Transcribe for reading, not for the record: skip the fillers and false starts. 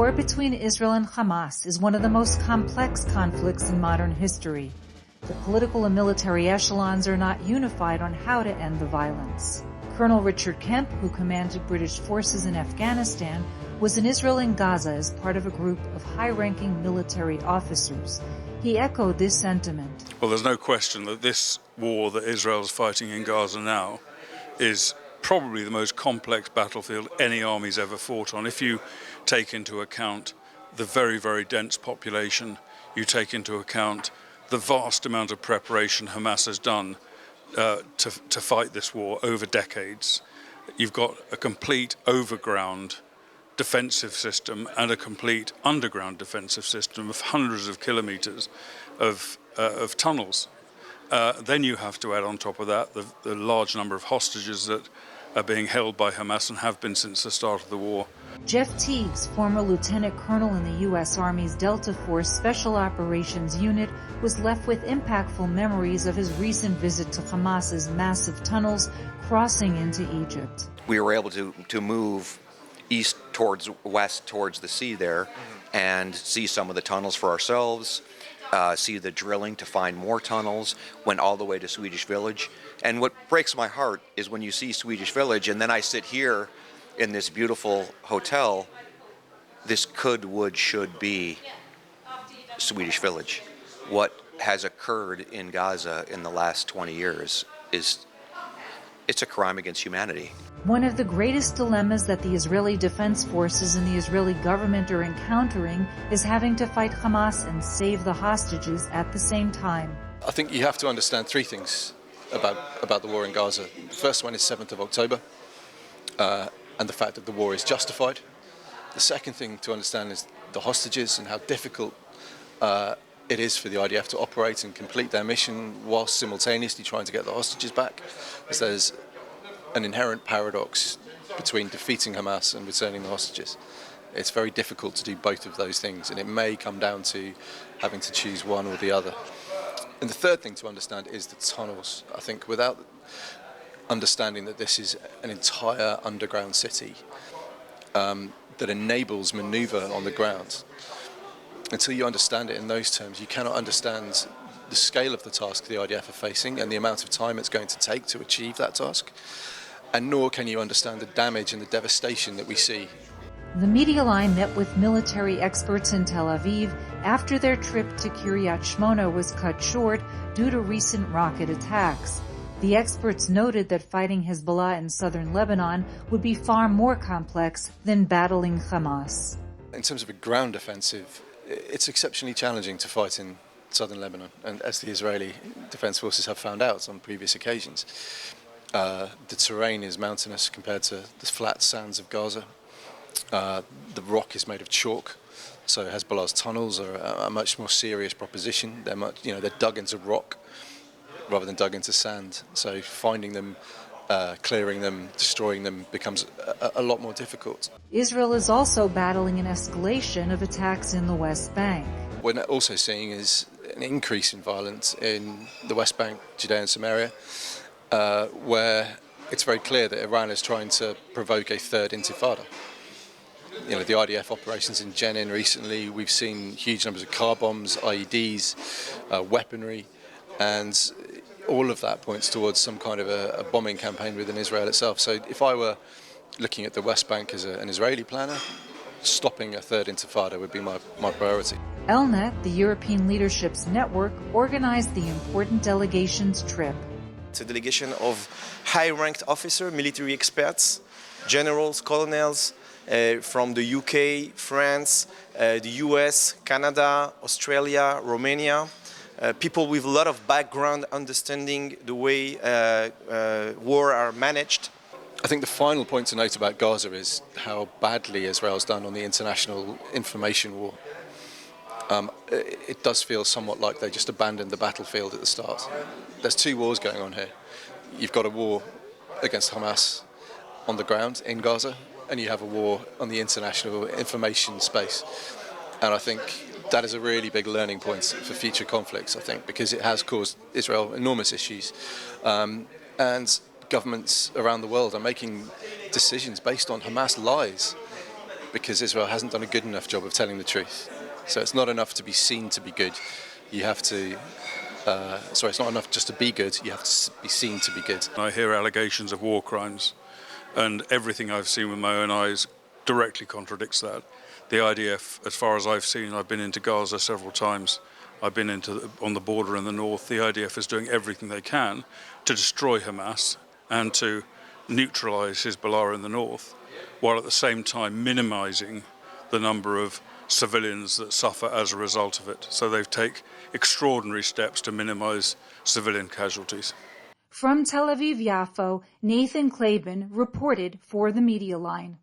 war between Israel and Hamas is one of the most complex conflicts in modern history. The political and military echelons are not unified on how to end the violence. Colonel Richard Kemp, who commanded British forces in Afghanistan, was in Israel and Gaza as part of a group of high-ranking military officers. He echoed this sentiment. Well, there's no question that this war that Israel is fighting in Gaza now is probably the most complex battlefield any army's ever fought on. If you take into account the very, very dense population, you take into account the vast amount of preparation Hamas has done to fight this war over decades. You've got a complete overground defensive system and a complete underground defensive system of hundreds of kilometers of tunnels. Then you have to add on top of that the large number of hostages that are being held by Hamas and have been since the start of the war. Jeff Teagues, former lieutenant colonel in the U.S. Army's Delta Force Special Operations Unit, was left with impactful memories of his recent visit to Hamas's massive tunnels crossing into Egypt. We were able to move east towards west towards the sea there and see some of the tunnels for ourselves, see the drilling to find more tunnels, went all the way to Swedish Village. And what breaks my heart is when you see Swedish Village and then I sit here in this beautiful hotel, this should be Swedish Village. What has occurred in Gaza in the last 20 years it's a crime against humanity. One of the greatest dilemmas that the Israeli Defense Forces and the Israeli government are encountering is having to fight Hamas and save the hostages at the same time. I think you have to understand three things about the war in Gaza. The first one is 7th of October and the fact that the war is justified. The second thing to understand is the hostages and how difficult it is for the IDF to operate and complete their mission whilst simultaneously trying to get the hostages back. Because there's an inherent paradox between defeating Hamas and returning the hostages. It's very difficult to do both of those things, and it may come down to having to choose one or the other. And the third thing to understand is the tunnels. I think without understanding that this is an entire underground city that enables maneuver on the ground, until you understand it in those terms, you cannot understand the scale of the task the IDF are facing and the amount of time it's going to take to achieve that task. And nor can you understand the damage and the devastation that we see. The media line met with military experts in Tel Aviv after their trip to Kiryat Shmona was cut short due to recent rocket attacks. The experts noted that fighting Hezbollah in southern Lebanon would be far more complex than battling Hamas. In terms of a ground offensive, it's exceptionally challenging to fight in southern Lebanon, and as the Israeli Defense Forces have found out on previous occasions, the terrain is mountainous compared to the flat sands of Gaza. The rock is made of chalk, so Hezbollah's tunnels are a much more serious proposition. They're dug into rock rather than dug into sand. So finding them, clearing them, destroying them becomes a lot more difficult. Israel is also battling an escalation of attacks in the West Bank. What we're also seeing is an increase in violence in the West Bank, Judea and Samaria, where it's very clear that Iran is trying to provoke a third intifada. The IDF operations in Jenin recently, we've seen huge numbers of car bombs, IEDs, weaponry, and all of that points towards some kind of a bombing campaign within Israel itself. So if I were looking at the West Bank as an Israeli planner, stopping a third intifada would be my priority. ELNET, the European Leadership's network, organized the important delegation's trip. It's a delegation of high-ranked officers, military experts, generals, colonels, from the UK, France, the US, Canada, Australia, Romania, people with a lot of background understanding the way war are managed. I think the final point to note about Gaza is how badly Israel's done on the international information war. It does feel somewhat like they just abandoned the battlefield at the start. There's two wars going on here. You've got a war against Hamas on the ground in Gaza, and you have a war on the international information space. And I think that is a really big learning point for future conflicts, I think, because it has caused Israel enormous issues. And governments around the world are making decisions based on Hamas lies. because Israel hasn't done a good enough job of telling the truth. So it's not enough to be seen to be good. You have to, it's not enough just to be good, you have to be seen to be good. I hear allegations of war crimes, and everything I've seen with my own eyes directly contradicts that. The IDF, as far as I've seen, I've been into Gaza several times, I've been on the border in the north, the IDF is doing everything they can to destroy Hamas and to neutralise Hezbollah in the north, while at the same time minimising the number of civilians that suffer as a result of it. So they've taken extraordinary steps to minimise civilian casualties. From Tel Aviv-Yafo, Nathan Klaban reported for the Media Line.